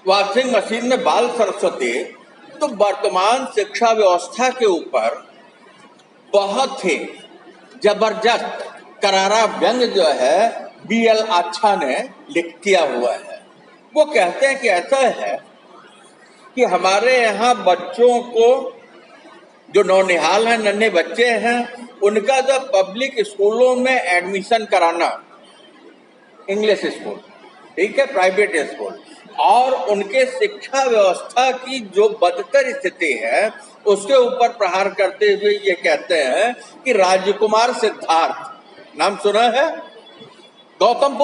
Washing machine में बाल सरस्वती, तो वर्तमान शिक्षा व्यवस्था के ऊपर बहुत ही जबरदस्त करारा व्यंग जो है BL आच्छा ने लिख किया हुआ है। वो कहते हैं कि ऐसा है कि हमारे यहाँ बच्चों को, जो नौनिहाल हैं, नन्हे बच्चे हैं, उनका जो पब्लिक स्कूलों में एडमिशन कराना, इंग्लिश स्कूल, ठीक है, प्राइवेट स्कूल, और उनके शिक्षा व्यवस्था की जो बदतर स्थिति है उसके ऊपर प्रहार करते हुए ये कहते हैं कि राजकुमार सिद्धार्थ, नाम सुना है? गौतम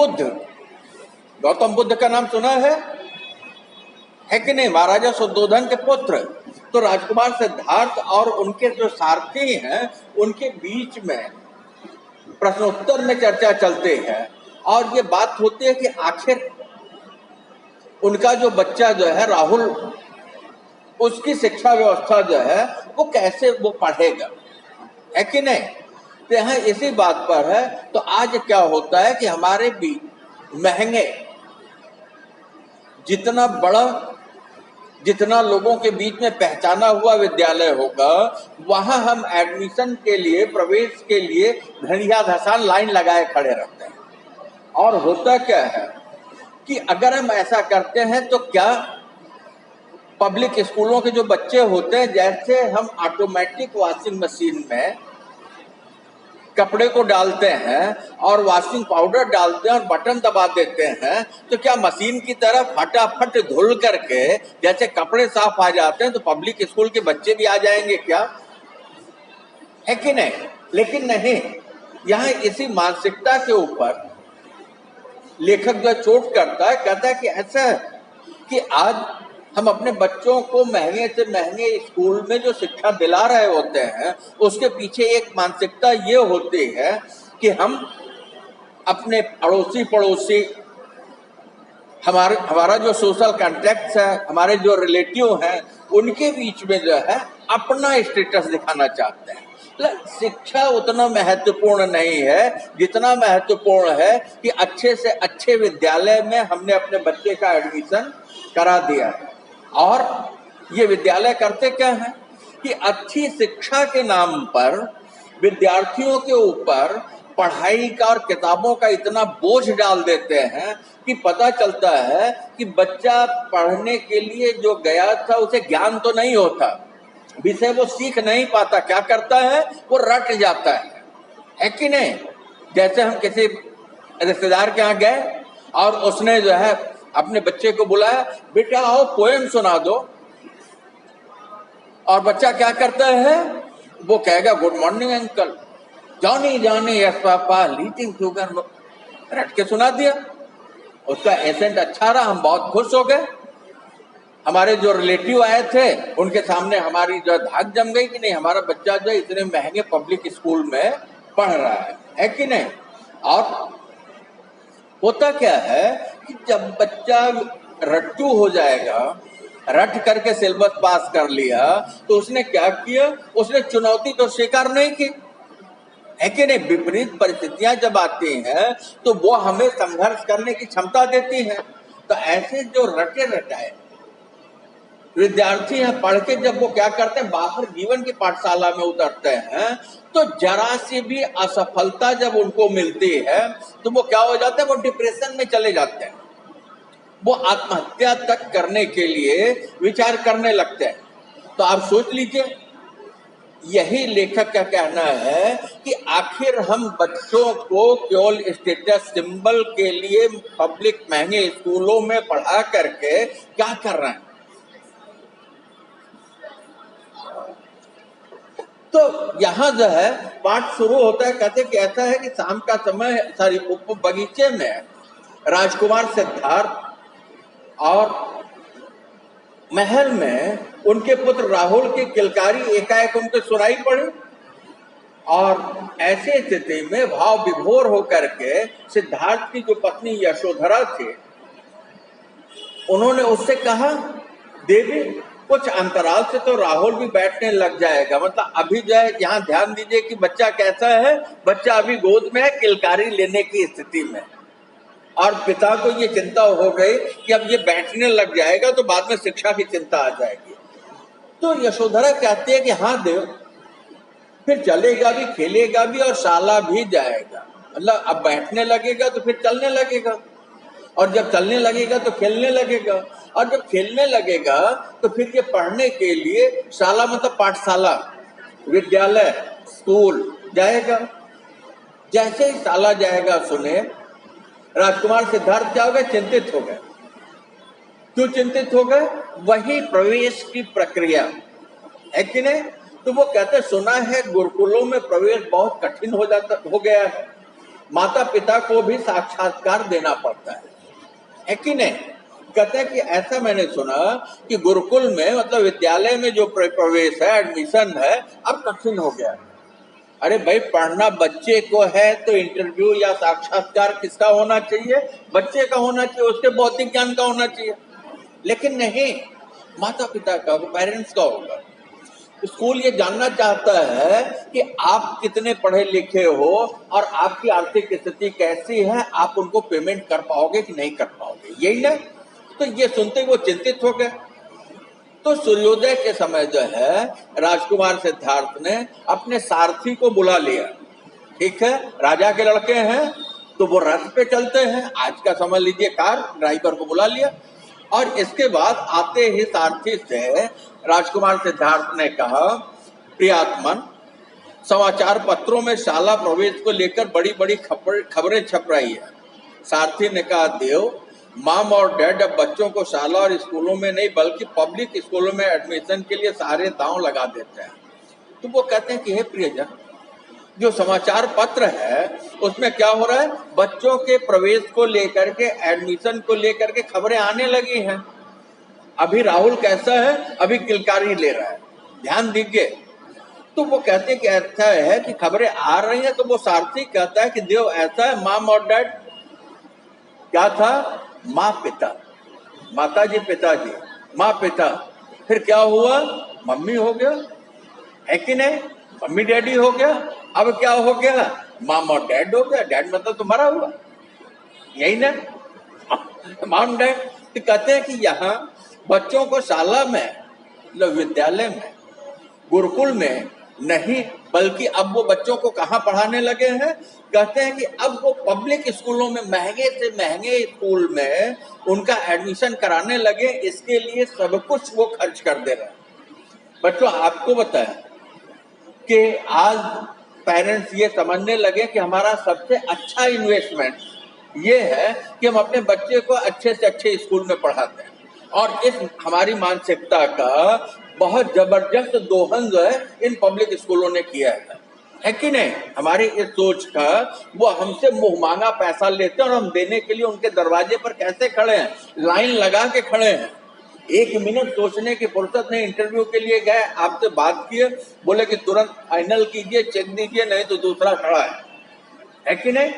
बुद्ध का नाम सुना है कि नहीं? महाराजा शुद्धोधन के पुत्र। तो राजकुमार सिद्धार्थ और उनके जो सारथी हैं उनके बीच में प्रश्नोत्तर में चर्चा चलते हैं और ये बात होती है कि आखिर उनका जो बच्चा जो है राहुल, उसकी शिक्षा व्यवस्था जो है वो कैसे वो पढ़ेगा, है कि नहीं? तो यहाँ इसी बात पर है। तो आज क्या होता है कि हमारे भी महंगे, जितना बड़ा, जितना लोगों के बीच में पहचाना हुआ विद्यालय होगा, वहां हम एडमिशन के लिए, प्रवेश के लिए धनिया धसान लाइन लगाए खड़े रहते हैं। और होता क्या है कि अगर हम ऐसा करते हैं तो क्या पब्लिक स्कूलों के जो बच्चे होते हैं, जैसे हम ऑटोमेटिक वॉशिंग मशीन में कपड़े को डालते हैं और वॉशिंग पाउडर डालते हैं और बटन दबा देते हैं, तो क्या मशीन की तरह फटाफट धुल करके जैसे कपड़े साफ आ जाते हैं तो पब्लिक स्कूल के बच्चे भी आ जाएंगे क्या? है कि नहीं? लेकिन नहीं, यहाँ इसी मानसिकता के ऊपर लेखक जो चोट करता है, कहता है कि ऐसा है कि आज हम अपने बच्चों को महंगे से महंगे स्कूल में जो शिक्षा दिला रहे होते हैं उसके पीछे एक मानसिकता ये होती है कि हम अपने पड़ोसी, हमारा जो सोशल कॉन्टैक्ट्स है, हमारे जो रिलेटिव हैं, उनके बीच में जो है अपना स्टेटस दिखाना चाहते हैं। शिक्षा उतना महत्वपूर्ण नहीं है जितना महत्वपूर्ण है कि अच्छे से अच्छे विद्यालय में हमने अपने बच्चे का एडमिशन करा दिया। और ये विद्यालय करते क्या है कि अच्छी शिक्षा के नाम पर विद्यार्थियों के ऊपर पढ़ाई का और किताबों का इतना बोझ डाल देते हैं कि पता चलता है कि बच्चा पढ़ने के लिए जो गया था उसे ज्ञान तो नहीं होता, विषय वो सीख नहीं पाता, क्या करता है वो रट जाता है कि नहीं? जैसे हम किसी रिश्तेदार के यहाँ गए और उसने जो है अपने बच्चे को बुलाया, बेटा आओ पोएम सुना दो, और बच्चा क्या करता है, वो कहेगा good morning uncle, Johnny Johnny yes papa eating sugar, रट के सुना दिया। उसका एसेंट अच्छा रहा, हम बहुत खुश हो गए। हमारे जो रिलेटिव आए थे उनके सामने हमारी जो धाक जम गई कि नहीं, हमारा बच्चा जो इतने महंगे पब्लिक स्कूल में पढ़ रहा है कि नहीं? और होता क्या है कि जब बच्चा रट्टू हो जाएगा, रट करके सिलेबस पास कर लिया, तो उसने क्या किया, उसने चुनौती तो स्वीकार नहीं की, है कि नहीं? विपरीत परिस्थितियां जब आती हैं तो वो हमें संघर्ष करने की क्षमता देती है। तो ऐसे जो रटे रटाए विद्यार्थी हैं, पढ़ के जब वो क्या करते हैं, बाहर जीवन की पाठशाला में उतरते हैं, तो जरा सी भी असफलता जब उनको मिलती है तो वो क्या हो जाते हैं, वो डिप्रेशन में चले जाते हैं, वो आत्महत्या तक करने के लिए विचार करने लगते हैं। तो आप सोच लीजिए, यही लेखक का कहना है कि आखिर हम बच्चों को केवल स्टेटस सिंबल के लिए पब्लिक महंगे स्कूलों में पढ़ा करके क्या कर रहे हैं। तो यहाँ जो है पाठ शुरू होता है, कहते कि ऐसा है कि शाम का समय, बगीचे में राजकुमार सिद्धार्थ और महल में उनके पुत्र राहुल की किलकारी एकाएक उनके सुनाई पड़ी, और ऐसे स्थिति में भाव विभोर होकर के सिद्धार्थ की जो पत्नी यशोधरा थी, उन्होंने उससे कहा, देवी कुछ अंतराल से तो राहुल भी बैठने लग जाएगा, मतलब अभी जो है, यहाँ ध्यान दीजिए कि बच्चा कैसा है, बच्चा अभी गोद में है, किलकारी लेने की स्थिति में। और पिता को ये चिंता हो गई कि अब ये बैठने लग जाएगा तो बाद में शिक्षा की चिंता आ जाएगी। तो यशोधरा कहती है कि हाँ देव, फिर चलेगा भी, खेलेगा भी और शाला भी जाएगा। मतलब अब बैठने लगेगा तो फिर चलने लगेगा, और जब चलने लगेगा तो खेलने लगेगा, और जब खेलने लगेगा तो फिर ये पढ़ने के लिए शाला मतलब पाठशाला, विद्यालय, स्कूल जाएगा। जैसे ही शाला जाएगा, सुने राजकुमार सिद्धार्थ क्या हो गए? चिंतित हो गए। क्यों चिंतित हो गए? वही प्रवेश की प्रक्रिया है कि नहीं? तो वो कहते, सुना है गुरुकुलों में प्रवेश बहुत कठिन हो गया है, माता पिता को भी साक्षात्कार देना पड़ता है कि नहीं? कहते हैं कि ऐसा मैंने सुना कि गुरुकुल में मतलब विद्यालय में जो प्रवेश है, एडमिशन है, अब कठिन हो गया है। अरे भाई, पढ़ना बच्चे को है तो इंटरव्यू या साक्षात्कार किसका होना चाहिए? बच्चे का होना चाहिए, उसके बौद्धिक ज्ञान का होना चाहिए। लेकिन नहीं, माता पिता का, पेरेंट्स का होगा। स्कूल ये जानना चाहता है कि आप कितने पढ़े लिखे हो और आपकी आर्थिक स्थिति कैसी है, आप उनको पेमेंट कर पाओगे कि नहीं कर पाओगे, यही ना? तो ये सुनते ही वो चिंतित हो गए। तो सूर्योदय के समय जो है राजकुमार सिद्धार्थ ने अपने सारथी को बुला लिया। ठीक है, राजा के लड़के हैं तो वो रथ पे चलते हैं, आज का समझ लीजिए कार, ड्राइवर को बुला लिया। और इसके बाद आते ही सारथी से राजकुमार सिद्धार्थ ने कहा, प्रियात्मन, समाचार पत्रों में शाला प्रवेश को लेकर बड़ी बड़ी खबरें छप रही है। सारथी ने कहा, देव, मॉम और डैड अब बच्चों को शाला और स्कूलों में नहीं बल्कि पब्लिक स्कूलों में एडमिशन के लिए सारे दांव लगा देते हैं। तो वो कहते हैं कि हे प्रियजन, जो समाचार पत्र है उसमें क्या हो रहा है? बच्चों के प्रवेश को लेकर के, एडमिशन को लेकर के खबरें आने लगी हैं। अभी राहुल कैसा है? अभी किलकारी ले रहा है, ध्यान दीजिए। तो वो कहते हैं कि ऐसा है कि खबरें आ रही हैं। तो वो सारथी कहता है कि देव, ऐसा है, मॉम और डैड क्या था? माँ पिता, माता जी पिताजी, माँ पिता, फिर क्या हुआ? मम्मी हो गया, है कि नहीं? मम्मी डैडी हो गया, अब क्या हो गया? मॉम और डैड हो गया। डैड मतलब तुम्हारा हुआ, यही ना? Mom dad. तो कहते हैं कि यहाँ बच्चों को शाला में, विद्यालय में, गुरुकुल में नहीं बल्कि अब वो बच्चों को कहाँ पढ़ाने लगे हैं? कहते हैं कि अब वो पब्लिक स्कूलों में, महंगे से महंगे स्कूल में उनका एडमिशन कराने लगे। इसके लिए सब कुछ वो खर्च कर दे रहे हैं। बच्चों, आपको बताएं कि आज पेरेंट्स ये समझने लगे कि हमारा सबसे अच्छा इन्वेस्टमेंट ये है कि हम अपने बच्चे को अच्छे से अच्छे स्कूल में पढ़ाते हैं। और इस हमारी मानसिकता का बहुत जबरदस्त दोहन जो है इन पब्लिक स्कूलों ने किया है कि नहीं? हमारी इस सोच का, वो हमसे मुंह मांगा पैसा लेते हैं और हम देने के लिए उनके दरवाजे पर कैसे खड़े हैं, लाइन लगा के खड़े हैं। 1 मिनट सोचने की फुर्सत नहीं। इंटरव्यू के लिए गए, आपसे बात किए, बोले कि तुरंत फाइनल कीजिए, चेक दीजिए, नहीं तो दूसरा खड़ा है कि नहीं?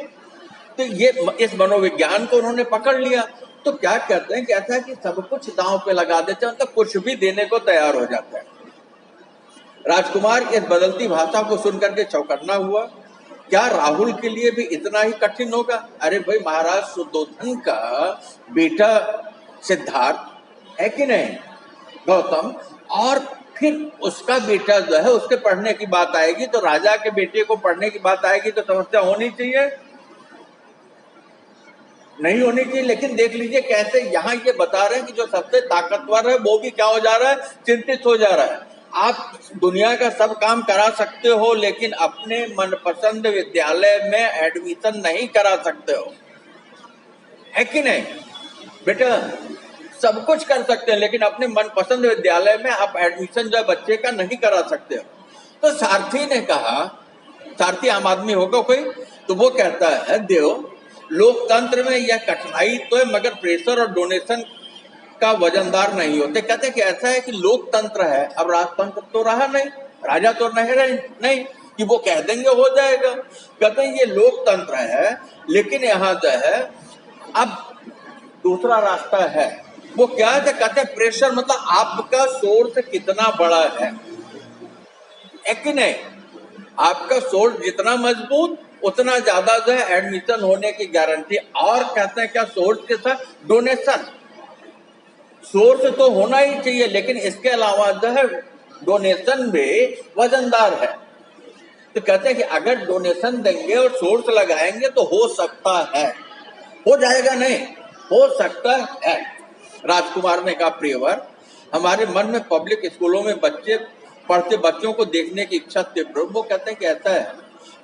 तो ये इस मनोविज्ञान को उन्होंने पकड़ लिया। तो क्या कहते हैं कि ऐसा है कि सब कुछ दांव पे लगा देते हैं, मतलब कुछ भी देने को तैयार हो जाता है। राजकुमार इस बदलती भाषा को सुनकर के चौंकन्ना हुआ। क्या राहुल के लिए भी इतना ही कठिन होगा? अरे भाई, महाराज सुद्धोधन का बेटा सिद्धार्थ, है कि नहीं, गौतम, और फिर उसका बेटा जो है, उसके पढ़ने की बात आएगी तो राजा के बेटे को पढ़ने की बात आएगी तो समस्या होनी चाहिए, नहीं होनी चाहिए। लेकिन देख लीजिए कैसे यहाँ ये बता रहे हैं कि जो सबसे ताकतवर है वो भी क्या हो जा रहा है? चिंतित हो जा रहा है। आप दुनिया का सब काम करा सकते हो लेकिन अपने मनपसंद विद्यालय में एडमिशन नहीं करा सकते हो, है कि नहीं बेटा? सब कुछ कर सकते हैं लेकिन अपने मनपसंद विद्यालय में आप एडमिशन जो बच्चे का नहीं करा सकते हो। तो सारथी ने कहा, सारथी आम आदमी होगा कोई, तो वो कहता है, देव, लोकतंत्र में यह कठिनाई तो है मगर प्रेशर और डोनेशन का वजनदार नहीं होते। कहते कि ऐसा है कि लोकतंत्र है, अब राजतंत्र तो रहा नहीं, राजा तो नहीं कि वो कह देंगे हो जाएगा। कहते हैं ये लोकतंत्र है लेकिन यहाँ जो है अब दूसरा रास्ता है। वो क्या है? कहते हैं प्रेशर, मतलब आपका सोर्स कितना बड़ा है कि नहीं? आपका सोर्स जितना मजबूत उतना ज्यादा जो है एडमिशन होने की गारंटी। और कहते हैं क्या सोर्स के साथ डोनेशन, सोर्स तो होना ही चाहिए, लेकिन इसके अलावा जो है डोनेशन भी वजनदार है। तो कहते हैं कि अगर डोनेशन देंगे और सोर्स लगाएंगे तो हो सकता है, हो जाएगा नहीं, हो सकता है। राजकुमार ने कहा प्रियवर, हमारे मन में पब्लिक स्कूलों में बच्चे पढ़ते बच्चों को देखने की इच्छा तीव्र। वो कहते हैं कि ऐसा है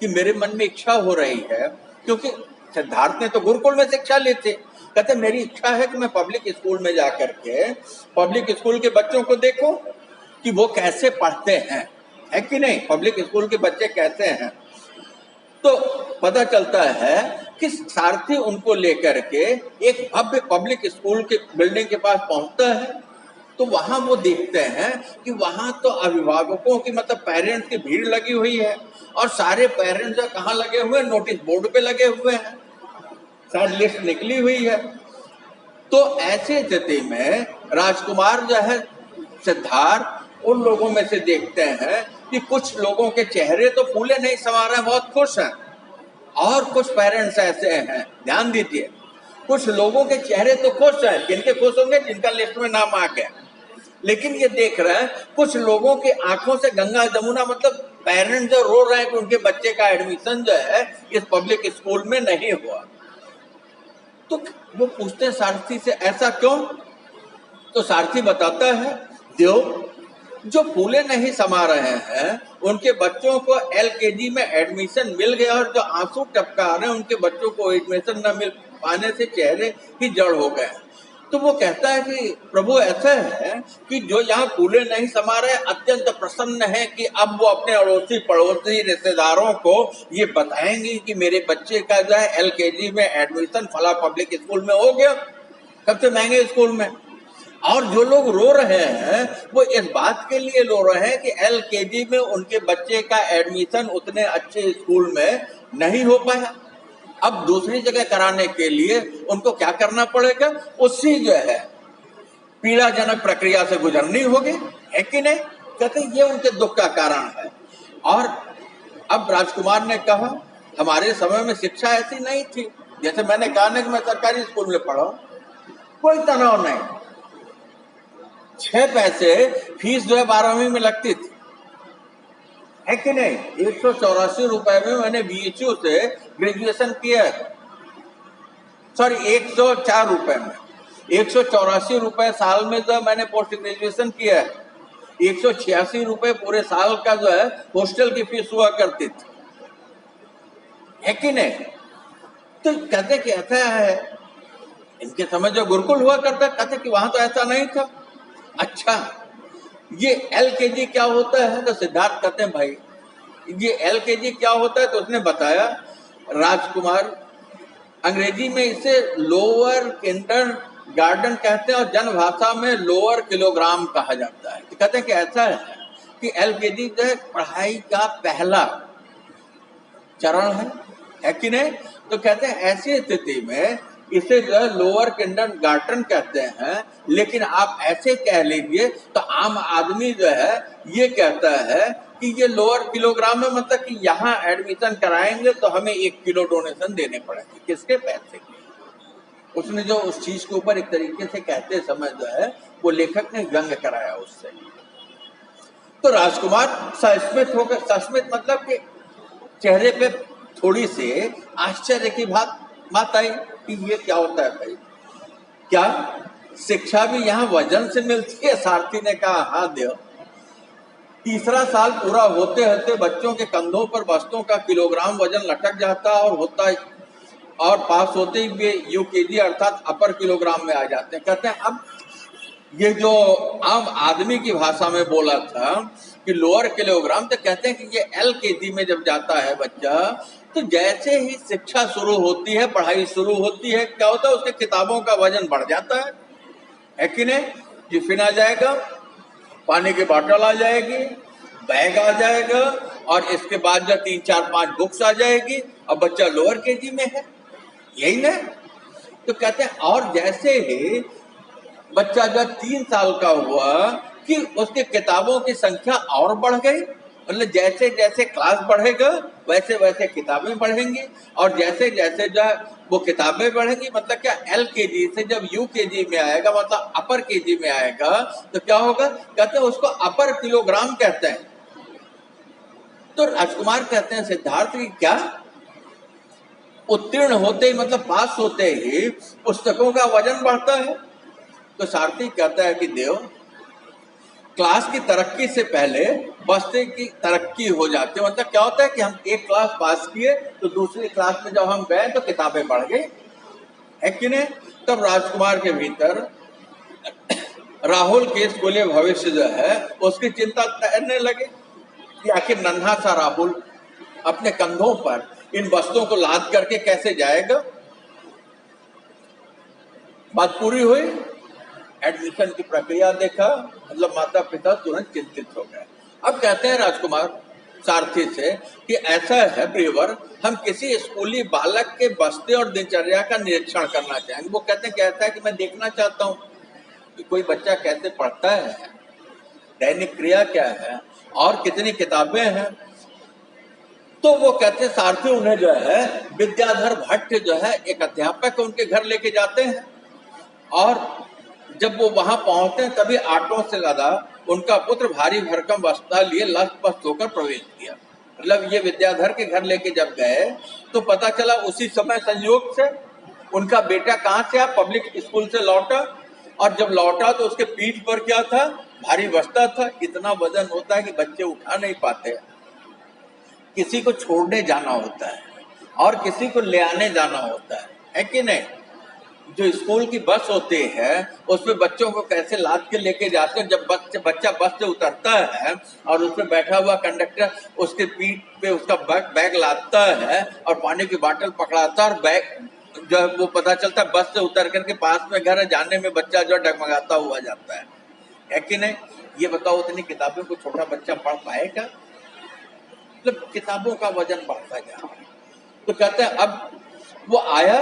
कि मेरे मन में इच्छा हो रही है, क्योंकि सिद्धार्थ ने तो गुरुकुल में शिक्षा ली थी। कहते मेरी इच्छा है कि मैं पब्लिक स्कूल में जाकर के पब्लिक स्कूल के बच्चों को देखूं कि वो कैसे पढ़ते हैं, है कि नहीं, पब्लिक स्कूल के बच्चे कैसे हैं। तो पता चलता है कि सारथी उनको लेकर के एक भव्य पब्लिक स्कूल के बिल्डिंग के पास पहुंचता है। तो वहां वो देखते हैं कि वहां तो अभिभावकों की मतलब पेरेंट्स की भीड़ लगी हुई है, और सारे पेरेंट्स जो कहाँ लगे हुए हैं, नोटिस बोर्ड पे लगे हुए हैं, शायद लिस्ट निकली हुई है। तो ऐसी स्थिति में राजकुमार जो है सिद्धार्थ उन लोगों में से देखते हैं कि कुछ लोगों के चेहरे तो फूले नहीं समा रहे हैं, बहुत खुश हैं, और कुछ पेरेंट्स ऐसे हैं, ध्यान दीजिए, कुछ लोगों के चेहरे तो खुश हैं, जिनके खुश होंगे जिनका लिस्ट में नाम आ गया, लेकिन ये देख रहे हैं कुछ लोगों की आंखों से गंगा जमुना, मतलब पेरेंट्स जो रो रहे हैं कि उनके बच्चे का एडमिशन जो है इस पब्लिक स्कूल में नहीं हुआ। तो वो पूछते हैं सारथी से ऐसा क्यों। तो सारथी बताता है देव, जो फूले नहीं समा रहे हैं उनके बच्चों को एलकेजी में एडमिशन मिल गया, और जो आंसू टपका रहे हैं उनके बच्चों को एडमिशन न मिल पाने से चेहरे ही जड़ हो गए। तो वो कहता है कि प्रभु ऐसा है कि जो यहाँ फूले नहीं समा रहे अत्यंत प्रसन्न है कि अब वो अपने अड़ोसी पड़ोसी रिश्तेदारों को ये बताएंगे कि मेरे बच्चे का जो है एलकेजी में एडमिशन फला पब्लिक स्कूल में हो गया, सबसे महंगे स्कूल में। और जो लोग रो रहे हैं वो इस बात के लिए रो रहे हैं कि एलकेजी में उनके बच्चे का एडमिशन उतने अच्छे स्कूल में नहीं हो पाया, अब दूसरी जगह कराने के लिए उनको क्या करना पड़ेगा, उसी जो है पीड़ाजनक प्रक्रिया से गुजरनी होगी, है कि नहीं। कहते ये उनके दुख का कारण है। और अब राजकुमार ने कहा हमारे समय में शिक्षा ऐसी नहीं थी, जैसे मैंने कहा ना कि मैं सरकारी स्कूल में पढ़ा, कोई तनाव नहीं, 6 पैसे फीस जो है 12वीं में लगती थी, है कि नहीं। 184 रुपए में मैंने बीएचयू से ग्रेजुएशन किया है, सॉरी 104 रुपए में, 184 रुपए साल में जो मैंने पोस्ट ग्रेजुएशन किया है, 186 रुपए पूरे साल का जो है हॉस्टल की फीस हुआ करती थी, है कि नहीं। तो कहते कि ऐसा है, इनके समय जो गुरुकुल हुआ करता, कहते कि वहां तो ऐसा नहीं था। अच्छा ये एलकेजी क्या होता है, तो सिद्धार्थ कहते हैं भाई ये एलकेजी क्या होता है। तो उसने बताया राजकुमार, अंग्रेजी में इसे लोअर किंडर गार्डन कहते हैं और जन भाषा में लोअर किलोग्राम कहा जाता है। तो कहते हैं कि ऐसा है कि एलकेजी जो है पढ़ाई का पहला चरण है कि नहीं। तो कहते हैं ऐसी स्थिति में इसे जो है लोअर किंडर गार्डन कहते हैं, लेकिन आप ऐसे कह लीजिए तो आम आदमी जो है ये कहता है कि ये लोअर किलोग्राम में, मतलब कि यहाँ एडमिशन कराएंगे तो हमें 1 किलो डोनेशन देने पड़ेंगे, किसके पैसे के। उसने जो उस चीज के ऊपर एक तरीके से कहते समय जो है वो लेखक ने व्यंग कराया उससे। तो राजकुमार सस्मित होकर, सस्मित मतलब कि चेहरे पे थोड़ी सी आश्चर्य की बात आई कि ये क्या होता है भाई, क्या शिक्षा भी यहाँ वजन से मिलती है। सारथी ने कहा हाँ देव, तीसरा साल पूरा होते होते बच्चों के कंधों पर वस्तुओं का किलोग्राम वजन लटक जाता और होता है, और पास होते ही वे यूकेजी अर्थात अपर किलोग्राम में आ जाते हैं। कहते हैं अब ये जो आम आदमी की भाषा में बोला था कि लोअर किलोग्राम, तो कहते हैं कि ये एलकेजी में जब जाता है बच्चा, तो जैसे ही शिक्षा शुरू होती है, पढ़ाई शुरू होती है, क्या होता है उसके किताबों का वजन बढ़ जाता है कि नहीं। टिफिन आ जाएगा, पानी की बोतल आ जाएगी, बैग आ जाएगा, और इसके बाद जो 3, 4, 5 बुक्स आ जाएगी। अब बच्चा लोअर केजी में है, यही ना। तो कहते हैं और जैसे ही बच्चा जब 3 साल का हुआ कि उसके किताबों की संख्या और बढ़ गई, मतलब जैसे जैसे क्लास बढ़ेगा वैसे वैसे किताबें बढ़ेंगी, और जैसे जैसे जो है वो किताबें बढ़ेंगी, मतलब क्या, LKG से जब UKG में आएगा, मतलब अपर KG में आएगा, तो क्या होगा, कहते हैं उसको अपर किलोग्राम कहते हैं। तो राजकुमार कहते हैं सिद्धार्थ की क्या, उत्तीर्ण होते ही मतलब पास होते ही पुस्तकों का वजन बढ़ता है? तो सारथी कहता है कि देव, क्लास की तरक्की से पहले बस्ते की तरक्की हो जाती है। मतलब क्या होता है कि हम एक क्लास पास किए तो दूसरी क्लास में जब हम गए तो किताबें बढ़ गई, है कि नहीं? तब राजकुमार के भीतर राहुल के स्कूली भविष्य जो है उसकी चिंता तैरने लगे कि आखिर नन्हा सा राहुल अपने कंधों पर इन वस्तुओं को लाद करके कैसे जाएगा। बात पूरी हुई, एडमिशन की प्रक्रिया देखा, मतलब माता पिता तुरंत चिंतित हो गए। अब कहते हैं राजकुमार सारथी से कि ऐसा है प्रियवर, हम किसी स्कूली बालक के बस्ते और दिनचर्या का निरीक्षण करना चाहेंगे। वो कहते हैं कि ऐसा है कि मैं देखना चाहता हूँ कि कोई बच्चा कैसे पढ़ता है, दैनिक क्रिया क्या है, और कितनी किताबें हैं। तो वो कहते हैं सारथी उन्हें जो है विद्याधर भट्ट जो है एक अध्यापक उनके घर लेके जाते हैं, और जब वो वहां पहुंचते हैं तभी आटों से ज्यादा उनका पुत्र भारी भरकम वस्त्र लिए लथपथ होकर प्रवेश किया। मतलब ये विद्याधर के घर लेके जब गए तो पता चला उसी समय संयोग से उनका बेटा कहाँ से आ, पब्लिक स्कूल से लौटा, और जब लौटा तो उसके पीठ पर क्या था, भारी वस्त्र था। इतना वजन होता है कि बच्चे उठा नहीं पाते, किसी को छोड़ने जाना होता है और किसी को ले आने जाना होता है कि नहीं? जो स्कूल की बस होती है उसमें बच्चों को कैसे लाद के लेके जाते हैं। जब बच्चा बस से उतरता है और उसमें बैठा हुआ कंडक्टर उसके पीठ पे उसका बैग लादता है और पानी की बोतल पकड़ाता है, और बैग जो है वो पता चलता है बस से उतर करके पास में घर जाने में बच्चा जो डगमगाता हुआ जाता है कि नहीं? ये बताओ, उतनी किताबों को छोटा बच्चा पढ़ पाएगा? मतलब किताबों का वजन बढ़ता जा रहा है। तो कहते हैं अब वो आया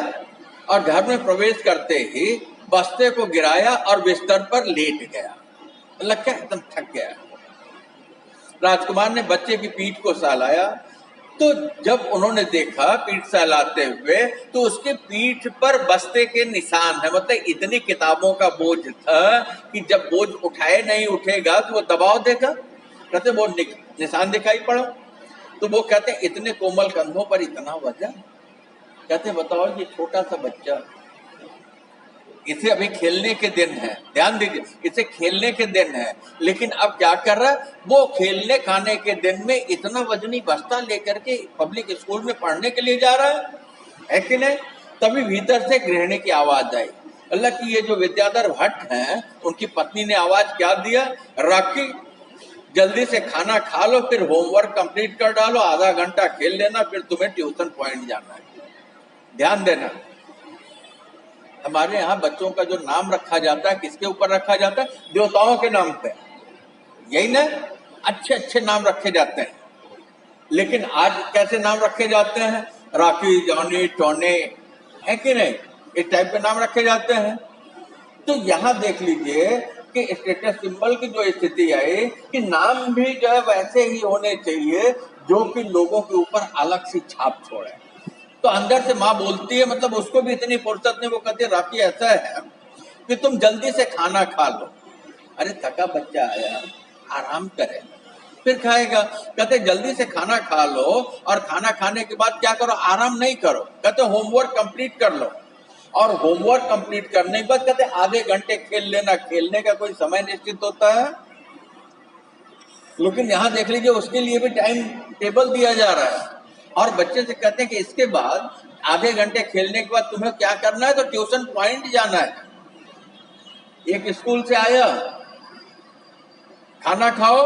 और घर में प्रवेश करते ही बस्ते को गिराया और बिस्तर पर लेट गया। मतलब क्या, एकदम थक गया। राजकुमार ने बच्चे की पीठ को सहलाया, तो जब उन्होंने देखा पीठ सहलाते हुए तो उसके पीठ पर बस्ते के निशान है। मतलब इतनी किताबों का बोझ था कि जब बोझ उठाए नहीं उठेगा तो वो दबाव देगा। कहते वो निशान दिखाई पड़ा। तो वो कहते इतने कोमल कंधों पर इतना वजन। कहते बताओ, ये छोटा सा बच्चा, इसे अभी खेलने के दिन है, ध्यान दीजिए, इसे खेलने के दिन है, लेकिन अब क्या कर रहा है, वो खेलने खाने के दिन में इतना वजनी बस्ता लेकर के पब्लिक स्कूल में पढ़ने के लिए जा रहा है कि नहीं? तभी भीतर से गृहिणी की आवाज आई। अल्लाह की ये जो विद्याधर भट्ट हैं उनकी पत्नी ने आवाज क्या दिया, राखी जल्दी से खाना खा लो, फिर होमवर्क कंप्लीट कर डालो, आधा घंटा खेल लेना, फिर तुम्हें ट्यूशन पॉइंट जाना है। ध्यान देना, हमारे यहाँ बच्चों का जो नाम रखा जाता है किसके ऊपर रखा जाता है? देवताओं के नाम पे, यही ना? अच्छे अच्छे नाम रखे जाते हैं। लेकिन आज कैसे नाम रखे जाते हैं? राखी, जॉनी, टोनी, है कि नहीं? इस टाइप के नाम रखे जाते हैं। तो यहाँ देख लीजिए कि स्टेटस सिंबल की जो स्थिति आई कि नाम भी जो है वैसे ही होने चाहिए जो कि लोगों के ऊपर अलग सी छाप छोड़े। तो अंदर से माँ बोलती है, मतलब उसको भी इतनी फुर्सत नहीं, वो कहती है राखी ऐसा है कि तुम जल्दी से खाना खा लो। अरे थका बच्चा आया, आराम करे फिर खाएगा। कहते जल्दी से खाना खा लो, और खाना खाने के बाद क्या करो, आराम नहीं करो, कहते होमवर्क कंप्लीट कर लो, और होमवर्क कंप्लीट करने के बाद कहते आधे घंटे खेल लेना। खेलने का कोई समय निश्चित होता है? लेकिन यहाँ देख लीजिए उसके लिए भी टाइम टेबल दिया जा रहा है, और बच्चे से कहते हैं कि इसके बाद आधे घंटे खेलने के बाद तुम्हें क्या करना है, तो ट्यूशन पॉइंट जाना है। एक स्कूल से आया, खाना खाओ,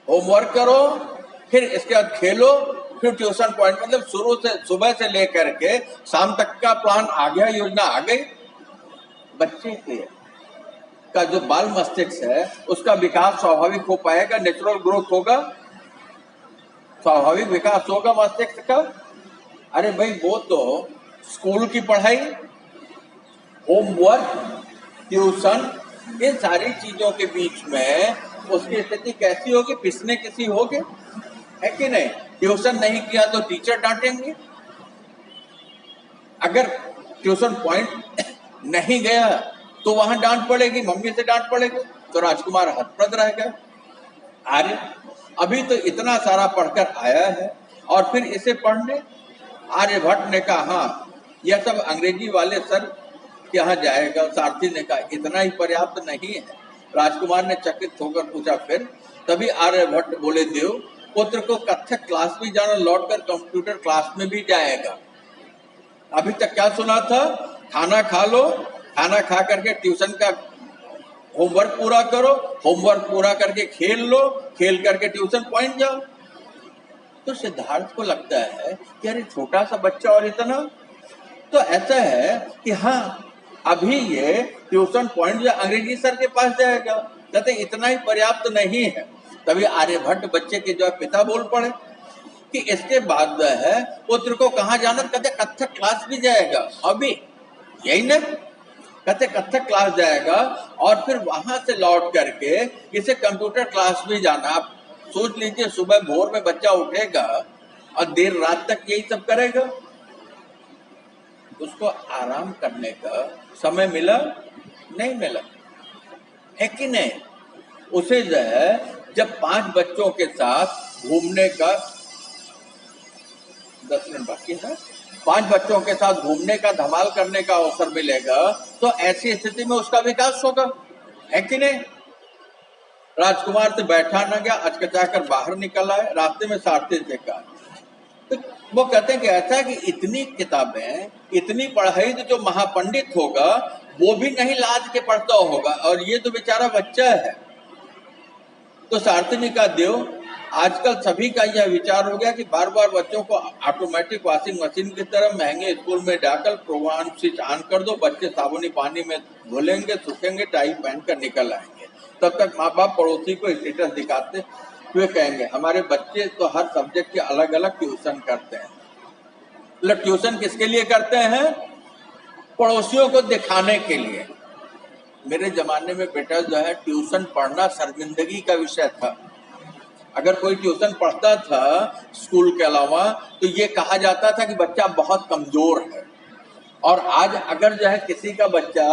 होमवर्क करो, फिर इसके बाद खेलो, फिर ट्यूशन पॉइंट। मतलब शुरू से सुबह से लेकर के शाम तक का प्लान आ गया, योजना आ गई। बच्चे के का जो बाल मस्तिष्क है उसका विकास स्वाभाविक हो पाएगा, नेचुरल ग्रोथ होगा, स्वाभाविक विकास होगा मस्तिष्क का। अरे भाई वो तो स्कूल की पढ़ाई, होमवर्क, ट्यूशन, इन सारी चीजों के बीच में उसकी स्थिति कैसी होगी, पिसने किसी होगे, है कि नहीं। ट्यूशन नहीं किया तो टीचर डांटेंगे, अगर ट्यूशन पॉइंट नहीं गया तो वहां डांट पड़ेगी, मम्मी से डांट पड़ेगी, तो राजकुमार हतप्रद रह गया। अरे अभी तो इतना सारा पढ़कर आया है और फिर इसे पढ़ने। आर्यभट्ट ने कहा हाँ यह सब अंग्रेजी वाले सर के यहाँ जाएगा। सारथी ने कहा इतना ही पर्याप्त नहीं है। राजकुमार ने चकित होकर पूछा फिर। तभी आर्यभट्ट बोले देव पुत्र को कथक क्लास भी जाना, लौटकर कंप्यूटर क्लास में भी जाएगा। अभी तक क्या सुना था, खाना खा लो, खाना खा करके ट्यूशन का होमवर्क पूरा करो, होमवर्क पूरा करके खेल लो, खेल करके ट्यूशन पॉइंट जाओ। तो सिद्धार्थ को लगता है कि अरे छोटा सा बच्चा और इतना, तो ऐसा है कि हाँ अभी ये ट्यूशन पॉइंट जो अंग्रेजी सर के पास जाएगा, कहते इतना ही पर्याप्त नहीं है। तभी आर्यभट्ट बच्चे के जो है पिता बोल पड़े कि इसके बाद जो है पुत्र को कहाँ जाना, कहते कथक क्लास भी जाएगा। अभी यही ना, कहते कथक क्लास जाएगा और फिर वहां से लौट करके इसे कंप्यूटर क्लास भी जाना। आप सोच लीजिए सुबह भोर में बच्चा उठेगा और देर रात तक यही सब करेगा, उसको आराम करने का समय मिला नहीं मिला, है कि नहीं। उसे जो है जब 5 बच्चों के साथ घूमने का 10 मिनट बाकी है, 5 बच्चों के साथ घूमने का, धमाल करने का अवसर मिलेगा, तो ऐसी स्थिति में उसका विकास होगा, है कि नहीं। राजकुमार से बैठा न गया, अचकचाकर बाहर निकल आए। रास्ते में सारथी से कहा, तो वो कहते हैं कि ऐसा कि इतनी किताबें, इतनी पढ़ाई, तो जो महापंडित होगा वो भी नहीं लाज के पढ़ता होगा, और ये तो बेचारा बच्चा है। तो सारथी ने कहा देव आजकल सभी का यह विचार हो गया कि बार बार बच्चों को ऑटोमेटिक वॉशिंग मशीन की तरह महंगे स्कूल में डालकर प्रोग्राम स्विच ऑन कर दो, बच्चे साबुनी पानी में धुलेंगे, सूखेंगे, टाई पहनकर निकल आएंगे। तब तक माँ बाप पड़ोसी को स्टेटस दिखाते हुए कहेंगे हमारे बच्चे तो हर सब्जेक्ट के अलग अलग ट्यूशन करते हैं। मतलब ट्यूशन किसके लिए करते हैं, पड़ोसियों को दिखाने के लिए। मेरे जमाने में बेटा जो है ट्यूशन पढ़ना शर्मिंदगी का विषय था। अगर कोई ट्यूशन पढ़ता था स्कूल के अलावा तो ये कहा जाता था कि बच्चा बहुत कमजोर है। और आज अगर जो है किसी का बच्चा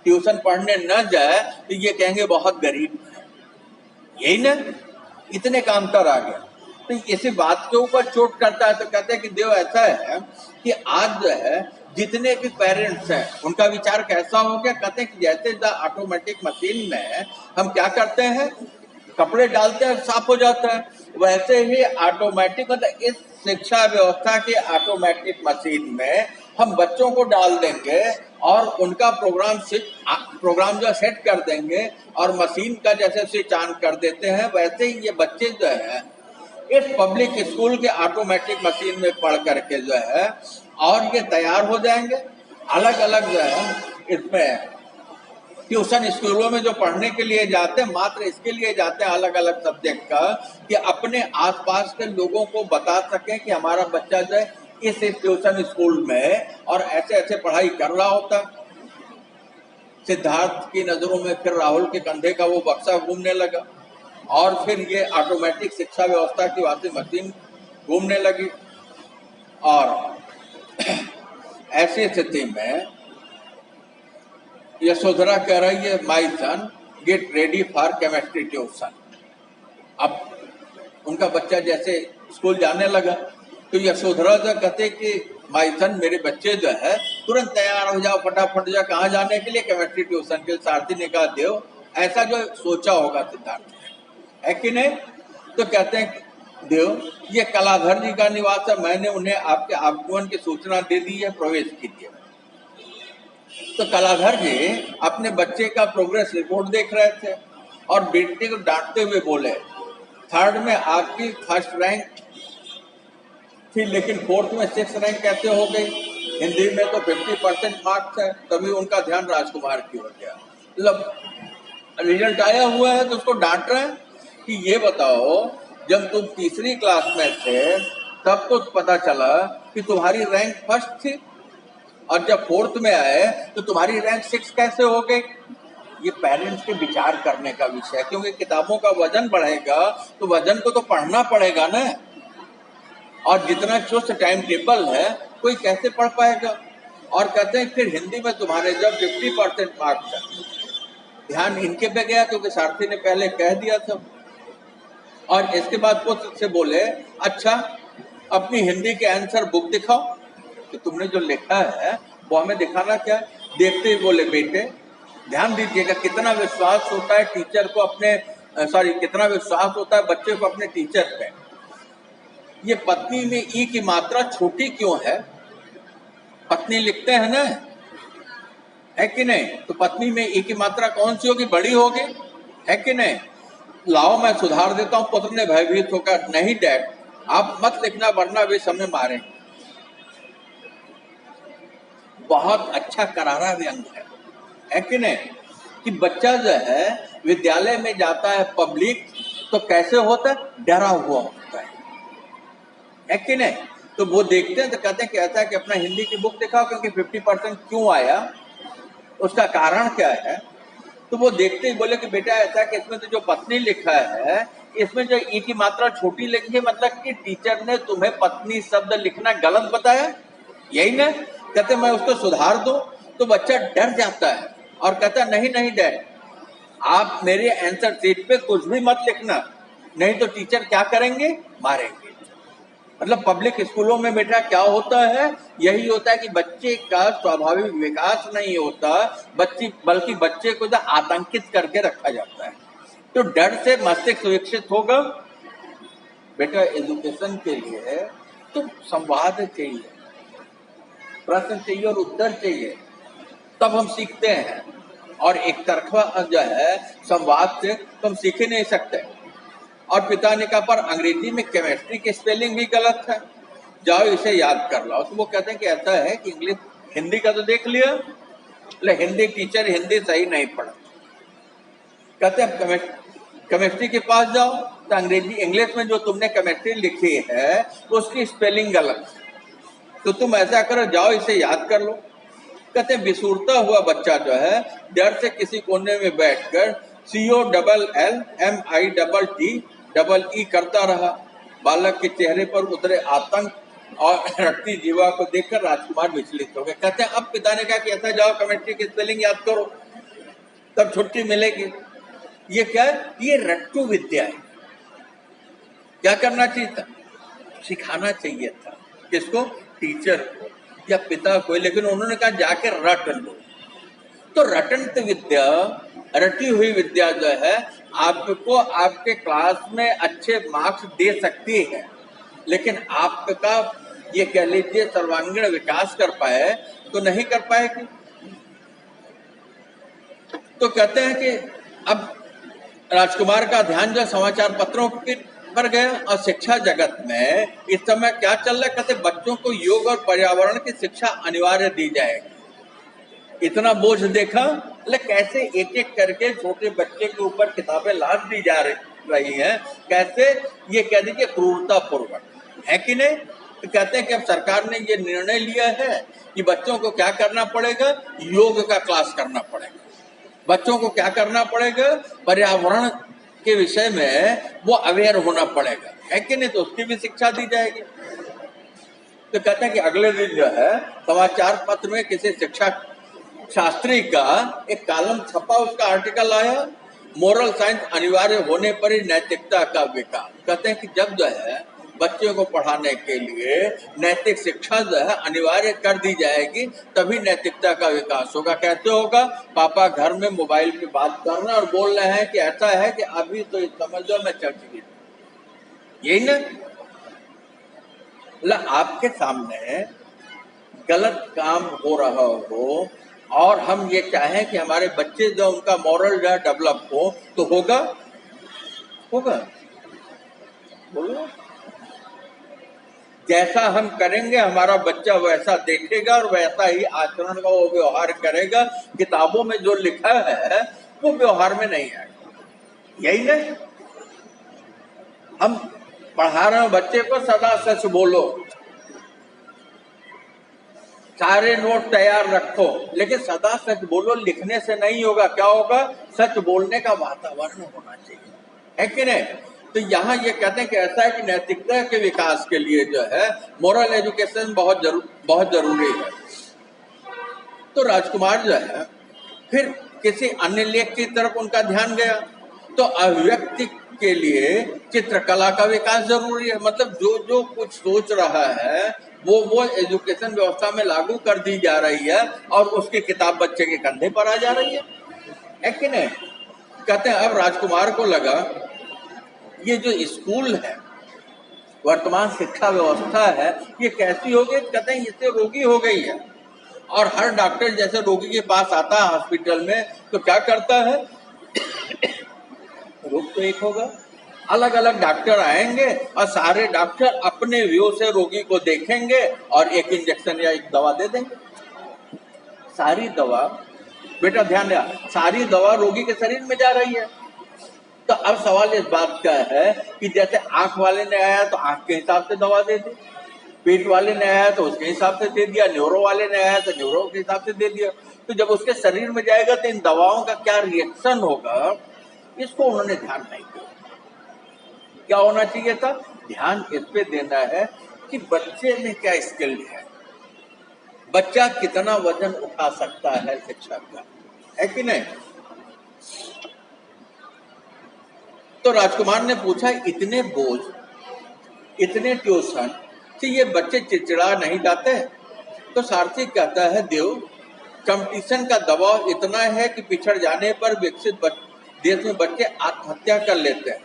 ट्यूशन पढ़ने न जाए तो ये कहेंगे बहुत गरीब है। यही ना, इतने का अंतर आ गया। तो इसी बात के ऊपर चोट करता है। तो कहते हैं कि देव ऐसा है कि आज जो है जितने भी पेरेंट्स हैं उनका विचार कैसा हो गया। कहते हैं कि जैसे द ऑटोमेटिक मशीन में हम क्या करते हैं, कपड़े डालते हैं साफ हो जाता है, वैसे ही ऑटोमेटिक मतलब इस शिक्षा व्यवस्था के ऑटोमेटिक मशीन में हम बच्चों को डाल देंगे और उनका प्रोग्राम जो सेट कर देंगे और मशीन का जैसे स्विच ऑन कर देते हैं, वैसे ही ये बच्चे जो है इस पब्लिक स्कूल के ऑटोमेटिक मशीन में पढ़ करके जो है और ये तैयार हो जाएंगे। अलग अलग जो है इसमें ट्यूशन स्कूलों में जो पढ़ने के लिए जाते हैं मात्र इसके लिए जाते हैं अलग अलग सब्जेक्ट का, कि अपने आसपास के लोगों को बता सकें कि हमारा बच्चा जो है इस ट्यूशन स्कूल में और ऐसे ऐसे पढ़ाई कर रहा होता। सिद्धार्थ की नजरों में फिर राहुल के कंधे का वो बक्सा घूमने लगा और फिर ये ऑटोमेटिक शिक्षा व्यवस्था की वॉशिंग मशीन घूमने लगी। और ऐसी स्थिति में यशोधरा कह रही है my son get ready for chemistry tuition. अब उनका बच्चा जैसे स्कूल जाने लगा तो यशोधरा जो कहते कि माय सन मेरे बच्चे जो है तुरंत तैयार हो जाओ, फटाफट जाओ, कहाँ जाने के लिए, केमिस्ट्री ट्यूशन के। सारथी ने कहा देव ऐसा जो सोचा होगा सिद्धार्थ है कि नहीं। तो कहते हैं देव ये कलाधर जी का निवास है, मैंने उन्हें आपके आगमन की सूचना दे दी है, प्रवेश कीजिए। तो कलाधर जी अपने बच्चे का प्रोग्रेस रिपोर्ट देख रहे थे और बेटे को डांटते हुए बोले 3rd में आपकी 1st रैंक थी लेकिन 4th में 6th रैंक कैसे हो गई, हिंदी में तो 50% मार्क्स है। तभी उनका ध्यान राजकुमार की ओर गया। मतलब रिजल्ट आया हुआ है तो उसको डांट रहे हैं कि ये बताओ जब तुम 3री क्लास में थे तब तो पता चला कि तुम्हारी रैंक 1st थी और जब 4th में आए तो तुम्हारी रैंक 6 कैसे हो गई। ये पेरेंट्स के विचार करने का विषय है, क्योंकि किताबों का वजन बढ़ेगा तो वजन को तो पढ़ना पड़ेगा ना, और जितना चुस्त टाइम टेबल है कोई कैसे पढ़ पाएगा। और कहते हैं फिर हिंदी में तुम्हारे जब 50% मार्क्स है, ध्यान इनके पे गया क्योंकि सारथी ने पहले कह दिया था। और इसके बाद पुत्र से बोले अच्छा अपनी हिंदी के आंसर बुक दिखाओ कि तुमने जो लिखा है वो हमें दिखाना क्या है। देखते ही बोले बेटे ध्यान दीजिएगा कितना विश्वास होता है टीचर को अपने कितना विश्वास होता है बच्चे को अपने टीचर पे। ये पत्नी में ई की मात्रा छोटी क्यों है? पत्नी लिखते हैं ना, है कि नहीं? तो पत्नी में ई की मात्रा कौन सी होगी? बड़ी होगी, है कि नहीं? लाओ मैं सुधार देता हूं। पुत्र ने भयभीत होकर नहीं डैड आप मत लिखना वरना वे समय मारे। बहुत अच्छा करारा व्यंग है कि नहीं? कि बच्चा जो है विद्यालय में जाता है पब्लिक तो कैसे होता है? डरा हुआ होता है कि नहीं? तो वो देखते हैं तो कहते हैं कि ऐसा है कि अपना हिंदी की बुक दिखाओ क्योंकि 50% क्यों आया, उसका कारण क्या है। तो वो देखते ही बोले कि बेटा ऐसा है कि इसमें तो जो पत्नी लिखा है इसमें जो ई की मात्रा छोटी लिखी है, मतलब कि टीचर ने तुम्हें पत्नी शब्द लिखना गलत बताया, यही ना? कहते मैं उसको सुधार दूं। तो बच्चा डर जाता है और कहता नहीं नहीं डैड आप मेरे आंसर शीट पे कुछ भी मत लिखना, नहीं तो टीचर क्या करेंगे? मारेंगे। मतलब पब्लिक स्कूलों में बेटा क्या होता है? यही होता है कि बच्चे का स्वाभाविक विकास नहीं होता, बल्कि बच्चे को जो आतंकित करके रखा जाता है। तो डर से मस्तिष्क विकसित होगा। बेटा एजुकेशन के लिए तो संवाद चाहिए, प्रश्न चाहिए और उत्तर चाहिए, तब हम सीखते हैं। और एक तरफा जो है संवाद से तो हम सीख ही नहीं सकते। और पिता ने कहा पर अंग्रेजी में केमिस्ट्री की स्पेलिंग भी गलत है, जाओ इसे याद कर लो। तो वो कहते हैं कि ऐसा है कि इंग्लिश हिंदी का तो देख लिया, लेकिन हिंदी टीचर हिंदी सही नहीं पढ़ा। कहते हैं केमिस्ट्री के पास जाओ तो अंग्रेजी इंग्लिश में जो तुमने केमिस्ट्री लिखी है उसकी स्पेलिंग गलत है, तो तुम ऐसा करो जाओ इसे याद कर लो। कहते बिसूरता हुआ बच्चा जो है डर से किसी कोने में बैठकर COLLMITT करता रहा। बालक के चेहरे पर उतरे आतंक और रटती जीवा को देखकर राजकुमार विचलित हो गए। कहते हैं अब पिता ने कहा कि ऐसा जाओ केमिस्ट्री की स्पेलिंग याद करो तब छुट्टी मिलेगी। ये क्या है? ये रट्टू विद्या है। क्या करना चाहिए था? सिखाना चाहिए था किसको? टीचर को या पिता को, लेकिन उन्होंने कहा जाके रट लो। तो रटंत विद्या, रटी हुई विद्या जो है आपको आपके क्लास में अच्छे मार्क्स दे सकती है, लेकिन आपका ये कह लीजिए सर्वांगीण विकास कर पाए तो नहीं कर पाएगी। तो कहते हैं कि अब राजकुमार का ध्यान जो समाचार पत्रों पर गया और शिक्षा जगत में इस समय क्या चल रहा है। कहते बच्चों को योग और पर्यावरण की शिक्षा अनिवार्य दी जाएगी। इतना बोझ देखा, कैसे एक एक करके छोटे बच्चे के ऊपर किताबें लाद दी जा रही हैं, कैसे ये कह दीजिए क्रूरता पूर्वक, है कि नहीं? तो कहते हैं कि अब सरकार ने ये निर्णय लिया है कि बच्चों को क्या करना पड़ेगा? योग का क्लास करना पड़ेगा। बच्चों को क्या करना पड़ेगा? पर्यावरण के विषय में वो अवेयर होना पड़ेगा, है कि नहीं? तो उसकी भी शिक्षा दी जाएगी। तो कहते हैं कि अगले दिन जो है समाचार पत्र में किसी शिक्षा शास्त्री का एक कॉलम छपा, उसका आर्टिकल आया, मोरल साइंस अनिवार्य होने पर ही नैतिकता का विकास। कहते हैं कि जब जो है बच्चों को पढ़ाने के लिए नैतिक शिक्षा जो है अनिवार्य कर दी जाएगी तभी नैतिकता का विकास होगा। कैसे होगा? पापा घर में मोबाइल पे बात कर रहे हैं और बोल रहे हैं कि ऐसा है कि अभी तो समझो मैं चर्च की, यही ना? आपके सामने गलत काम हो रहा हो और हम ये चाहें कि हमारे बच्चे जो उनका मॉरल जो है डेवलप हो, तो होगा? बोलो। जैसा हम करेंगे हमारा बच्चा वैसा देखेगा और वैसा ही आचरण का वो व्यवहार करेगा। किताबों में जो लिखा है वो व्यवहार में नहीं आएगा, यही नहीं? हम पढ़ा रहे हैं बच्चे को सदा सच बोलो, सारे नोट तैयार रखो, लेकिन सदा सच बोलो, लिखने से नहीं होगा। क्या होगा? सच बोलने का वातावरण होना चाहिए, है कि नहीं? तो यहाँ ये कहते हैं कि ऐसा है कि नैतिकता के विकास के लिए जो है मोरल एजुकेशन बहुत जरूरी है। तो राजकुमार जो है फिर किसी अन्य लेख की तरफ उनका ध्यान गया। तो अभिव्यक्ति के लिए चित्रकला का विकास जरूरी है। मतलब जो जो कुछ सोच रहा है वो एजुकेशन व्यवस्था में लागू कर दी जा रही है और उसकी किताब बच्चे के कंधे पर आ जा रही है कि नहीं? कहते हैं अब राजकुमार को लगा ये जो स्कूल है, वर्तमान शिक्षा व्यवस्था है, ये कैसी हो गई? कहते हैं इससे रोगी हो गई है। और हर डॉक्टर जैसे रोगी के पास आता है हॉस्पिटल में तो क्या करता है? रोग तो एक होगा, अलग अलग डॉक्टर आएंगे और सारे डॉक्टर अपने व्यू से रोगी को देखेंगे और एक इंजेक्शन या एक दवा दे देंगे। सारी दवा, बेटा ध्यान दिया, सारी दवा रोगी के शरीर में जा रही है। तो अब सवाल इस बात का है कि जैसे आंख वाले ने आया तो आंख के हिसाब से दवा दे दी, पेट वाले ने आया तो उसके हिसाब से दे दिया, न्यूरो वाले ने आया तो न्यूरो के हिसाब से दे दिया। तो जब उसके शरीर में जाएगा तो इन दवाओं का क्या रिएक्शन होगा, इसको उन्होंने ध्यान नहीं दिया। क्या होना चाहिए था? ध्यान इस पे देना है कि बच्चे में क्या स्किल है, बच्चा कितना वजन उठा सकता है शिक्षा का, है कि नहीं? तो राजकुमार ने पूछा इतने बोझ, इतने ट्यूशन से ये बच्चे चिड़चिड़ा नहीं जाते? तो सारथी कहता है देव, कंपटीशन का दबाव इतना है कि पिछड़ जाने पर विकसित देश में बच्चे आत्महत्या कर लेते हैं।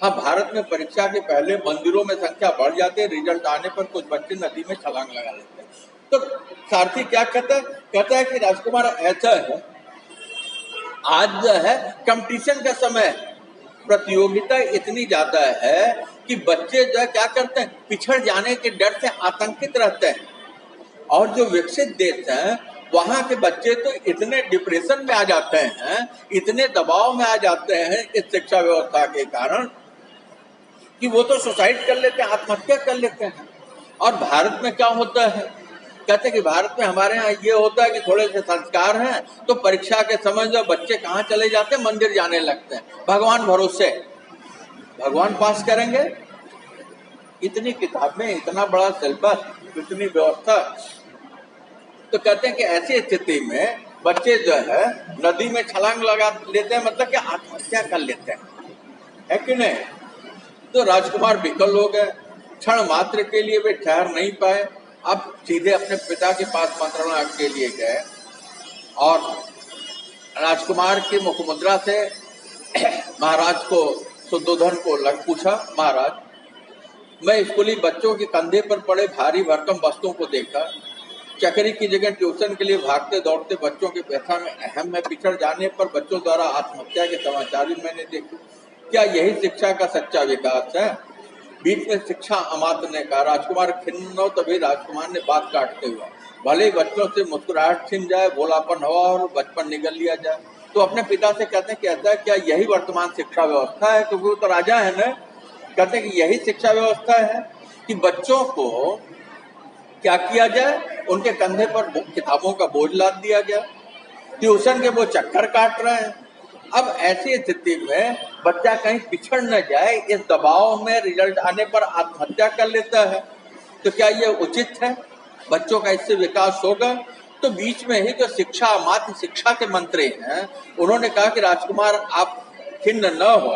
हाँ, भारत में परीक्षा के पहले मंदिरों में संख्या बढ़ जाती है, रिजल्ट आने पर कुछ बच्चे नदी में छलांग लगा लेते हैं। तो सारथी क्या कहता है? कहता है कि राजकुमार ऐसा है, आज जो है कंपटीशन का समय है, प्रतियोगिता इतनी ज्यादा है कि बच्चे जो है क्या करते हैं? पिछड़ जाने के डर से आतंकित रहते हैं। और जो विकसित देश हैं वहां के बच्चे तो इतने डिप्रेशन में आ जाते हैं, इतने दबाव में आ जाते हैं इस शिक्षा व्यवस्था के कारण कि वो तो सुसाइड कर लेते हैं, आत्महत्या कर लेते हैं। और भारत में क्या होता है? कहते हैं कि भारत में हमारे यहाँ ये होता है कि थोड़े से संस्कार हैं तो परीक्षा के समय जो बच्चे कहाँ चले जाते हैं? मंदिर जाने लगते हैं, भगवान भरोसे, भगवान पास करेंगे। इतनी किताबें, इतना बड़ा सिलेबस, इतनी व्यवस्था। तो कहते हैं कि ऐसी स्थिति में बच्चे जो है नदी में छलांग लगा लेते हैं, मतलब कि आत्महत्या कर लेते हैं, है कि नहीं? तो राजकुमार विकल हो गए, क्षण मात्र के लिए वे ठहर नहीं पाए। अब सीधे अपने पिता के पास मंत्रणा के लिए गए और राजकुमार की मुखमुद्रा से महाराज को, शुद्धोधन को पूछा, महाराज मैं स्कूली बच्चों के कंधे पर पड़े भारी भरकम वस्तुओं को देखा, चकरी की जगह ट्यूशन के लिए भागते दौड़ते बच्चों की व्यथा में अहम है, पिछड़ जाने पर बच्चों द्वारा आत्महत्या के समाचार भी मैंने देखे। क्या यही शिक्षा का सच्चा विकास है? बीच में शिक्षा अमात्य ने कहा। राजकुमार खिन्न हो, तभी राजकुमार ने बात काटते हुए, भले ही बच्चों से मुस्कुराहट छिन जाए, भोलापन हो और बचपन निगल लिया जाए। तो अपने पिता से कहते हैं कि ऐसा क्या यही वर्तमान शिक्षा व्यवस्था है? क्योंकि वो तो राजा है ना। कहते हैं कि यही शिक्षा व्यवस्था है कि बच्चों को क्या किया जाए, उनके कंधे पर किताबों का बोझ लाद दिया गया, ट्यूशन के वो चक्कर काट रहे हैं। अब ऐसी स्थिति में बच्चा कहीं पिछड़ न जाए, इस दबाव में रिजल्ट आने पर आत्महत्या कर लेता है। तो क्या ये उचित है? बच्चों का इससे विकास होगा? तो बीच में ही जो शिक्षा मात्र शिक्षा के मंत्री हैं उन्होंने कहा कि राजकुमार आप खिन्न न हो।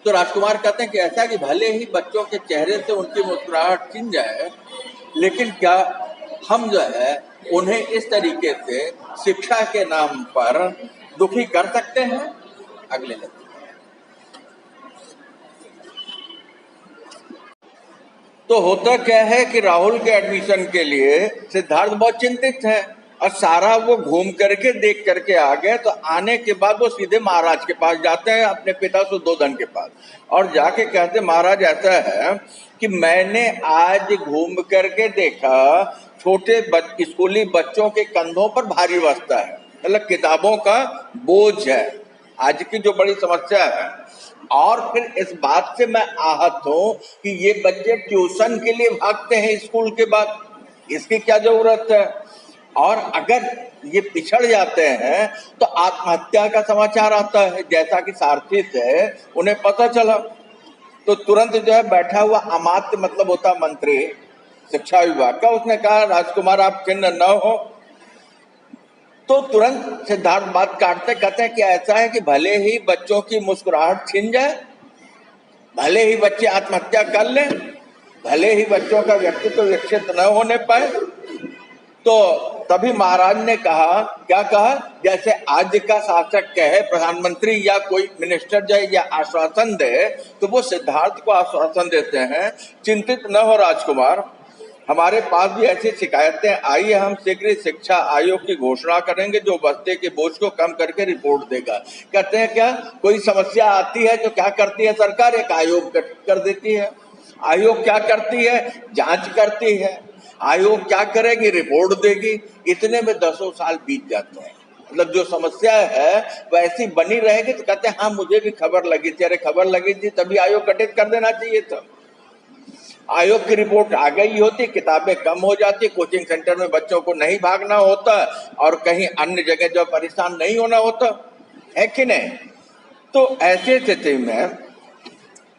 तो राजकुमार कहते हैं कि ऐसा कि भले ही बच्चों के चेहरे से उनकी मुस्कुराहट छिन जाए, लेकिन क्या हम जो है उन्हें इस तरीके से शिक्षा के नाम पर दुखी कर सकते हैं? अगले लेक्चर। तो होता क्या है कि राहुल के एडमिशन के लिए सिद्धार्थ बहुत चिंतित है और सारा वो घूम करके देख करके आ गए। तो आने के बाद वो सीधे महाराज के पास जाते हैं, अपने पिता शुद्धोधन के पास, और जाके कहते महाराज ऐसा है कि मैंने आज घूम करके देखा छोटे स्कूली बच्चों के कंधों पर भारी बस्ता है, मतलब किताबों का बोझ है, आज की जो बड़ी समस्या है। और फिर इस बात से मैं आहत हूं कि ये बच्चे ट्यूशन के लिए भागते हैं स्कूल के बाद, इसकी क्या जरूरत है। और अगर ये पिछड़ जाते हैं तो आत्महत्या का समाचार आता है, जैसा कि सारथी से उन्हें पता चला तो तुरंत जो है बैठा हुआ अमात्य मतलब होता मंत्री शिक्षा विभाग का, उसने कहा राजकुमार आप खिन्न न हो। तो तुरंत सिद्धार्थ बात काटते कहते हैं कि ऐसा है कि भले ही बच्चों की मुस्कुराहट छिन जाए, भले ही बच्चे आत्महत्या कर लें, भले ही बच्चों का व्यक्तित्व विकसित न होने पाए, तो तभी महाराज ने कहा, क्या कहा, जैसे आज का शासक कहे प्रधानमंत्री या कोई मिनिस्टर जाए या आश्वासन दे तो वो सिद्धार्थ को आश्वासन देते हैं, चिंतित न हो राजकुमार, हमारे पास भी ऐसी शिकायतें आई है, हम शीघ्र शिक्षा आयोग की घोषणा करेंगे जो बस्ते के बोझ को कम करके रिपोर्ट देगा। कहते हैं क्या कोई समस्या आती है तो क्या करती है सरकार, एक आयोग गठित कर देती है। आयोग क्या करती है, जांच करती है। आयोग क्या करेगी, रिपोर्ट देगी। इतने में 10 साल बीत जाते हैं। मतलब जो समस्या है वैसी बनी रहेगी तो कहते हैं हाँ मुझे भी खबर लगी थी, अरे खबर लगी थी तभी आयोग गठित कर देना चाहिए था। आयोग की रिपोर्ट आ गई होती, किताबें कम हो जाती, कोचिंग सेंटर में बच्चों को नहीं भागना होता और कहीं अन्य जगह जो परेशान नहीं होना होता, है कि नहीं। तो ऐसे स्थिति में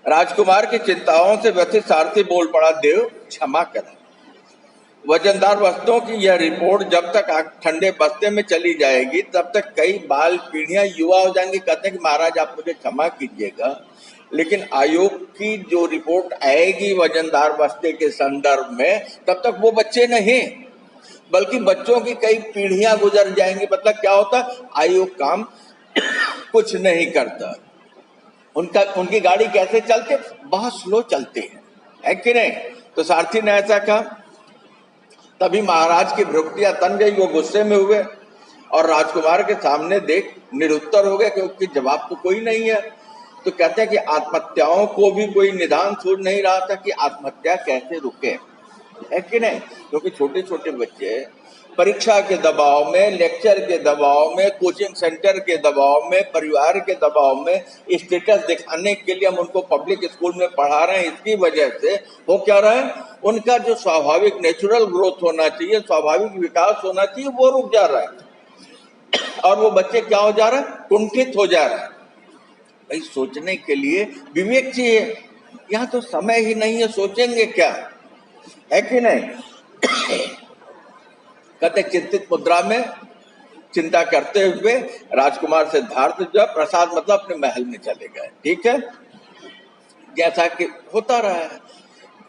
राजकुमार की चिंताओं से व्यथित सारथी बोल पड़ा, देव क्षमा करें, वजनदार वस्तुओं की यह रिपोर्ट जब तक ठंडे बस्ते में चली जाएगी तब तक कई बाल पीढ़ियां युवा हो जाएंगी। कहते हैं कि महाराज आप मुझे क्षमा कीजिएगा, लेकिन आयोग की जो रिपोर्ट आएगी वजनदार बस्ते के संदर्भ में तब तक वो बच्चे नहीं बल्कि बच्चों की कई पीढ़ियां गुजर जाएंगी। मतलब क्या होता, आयोग काम कुछ नहीं करता। उनकी गाड़ी कैसे चलती, बहुत स्लो चलती है कि नहीं। तो सारथी ने ऐसा कहा, तभी महाराज की भ्रुकुटियां तन गई, वो गुस्से में हुए और राजकुमार के सामने देख निरुत्तर हो गए क्योंकि जवाब तो कोई नहीं है। तो कहते हैं कि आत्महत्याओं को भी कोई निदान सूझ नहीं रहा था कि आत्महत्या कैसे रुके, है कि नहीं। क्योंकि छोटे छोटे बच्चे परीक्षा के दबाव में, लेक्चर के दबाव में, कोचिंग सेंटर के दबाव में, परिवार के दबाव में, स्टेटस दिखाने के लिए हम उनको पब्लिक स्कूल में पढ़ा रहे हैं, इसकी वजह से हो क्या रहा है, उनका जो स्वाभाविक नेचुरल ग्रोथ होना चाहिए, स्वाभाविक विकास होना चाहिए, वो रुक जा रहा है और वो बच्चे क्या हो जा रहा है, कुंठित हो जा रहा है। भाई सोचने के लिए विवेक चाहिए, यहाँ तो समय ही नहीं है, सोचेंगे क्या, है कि नहीं। कहते चिंतित मुद्रा में चिंता करते हुए राजकुमार सिद्धार्थ जो प्रसाद मतलब अपने महल में चले गए। ठीक है, जैसा कि होता रहा है,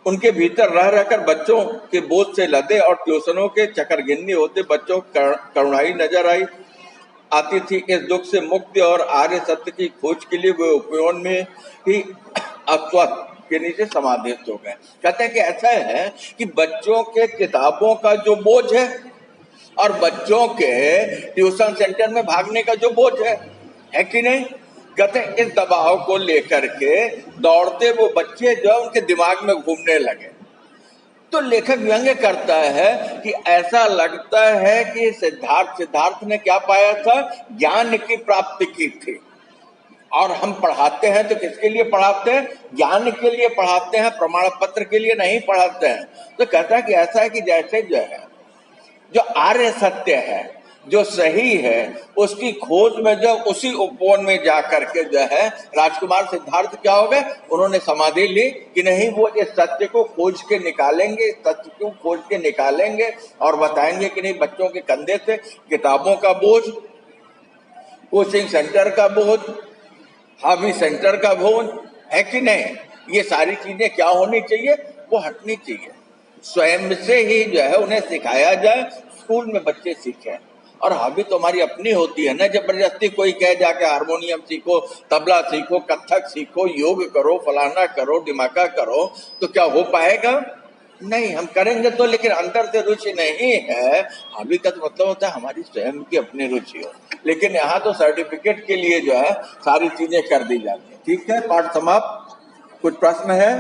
उनके भीतर रह रहकर बच्चों के बोझ से लदे और ट्यूशनों के चकरगिन्नी होते बच्चों करुणाई नजर आती थी। इस दुख से मुक्ति और आर्य सत्य की खोज के लिए वे उपवन में ही अस्वस्थ के नीचे समाधिस्थ हो गए। कहते हैं कि ऐसा है कि बच्चों के किताबों का जो बोझ है और बच्चों के ट्यूशन सेंटर में भागने का जो बोझ है कि नहीं। कहते हैं इस दबाव को लेकर के दौड़ते वो बच्चे जो उनके दिमाग में घूमने लगे। तो लेखक व्यंग्य करता है कि ऐसा लगता है कि सिद्धार्थ ने क्या पाया था, ज्ञान की प्राप्ति की थी। और हम पढ़ाते हैं तो किसके लिए पढ़ाते हैं, ज्ञान के लिए पढ़ाते हैं, प्रमाण पत्र के लिए नहीं पढ़ाते हैं। तो कहता है कि ऐसा है कि जैसे जो है जो आर्य सत्य है, जो सही है, उसकी खोज में जब उसी उपवन में जाकर के जो है राजकुमार सिद्धार्थ क्या हो गए, उन्होंने समाधि ली कि नहीं वो इस सत्य को खोज के निकालेंगे, सत्य को खोज के निकालेंगे और बताएंगे कि नहीं बच्चों के कंधे से किताबों का बोझ, कोचिंग सेंटर का बोझ, हॉबी सेंटर का बोझ, है कि नहीं। ये सारी चीजें क्या होनी चाहिए, वो हटनी चाहिए। स्वयं से ही जो है उन्हें सिखाया जाए, स्कूल में बच्चे सीखें। और हॉबी तो हमारी अपनी होती है ना, जबरदस्ती कोई कह जाके हारमोनियम सीखो, तबला सीखो, कथक सीखो, योग करो, फलाना करो, दिमागा करो, तो क्या हो पाएगा, नहीं। हम करेंगे तो, लेकिन अंदर से रुचि नहीं है। हॉबी का तो मतलब होता है हमारी स्वयं की अपनी रुचि हो, लेकिन यहाँ तो सर्टिफिकेट के लिए जो है सारी चीजें कर दी जाती है। ठीक है, पाठ समाप्त। कुछ प्रश्न है?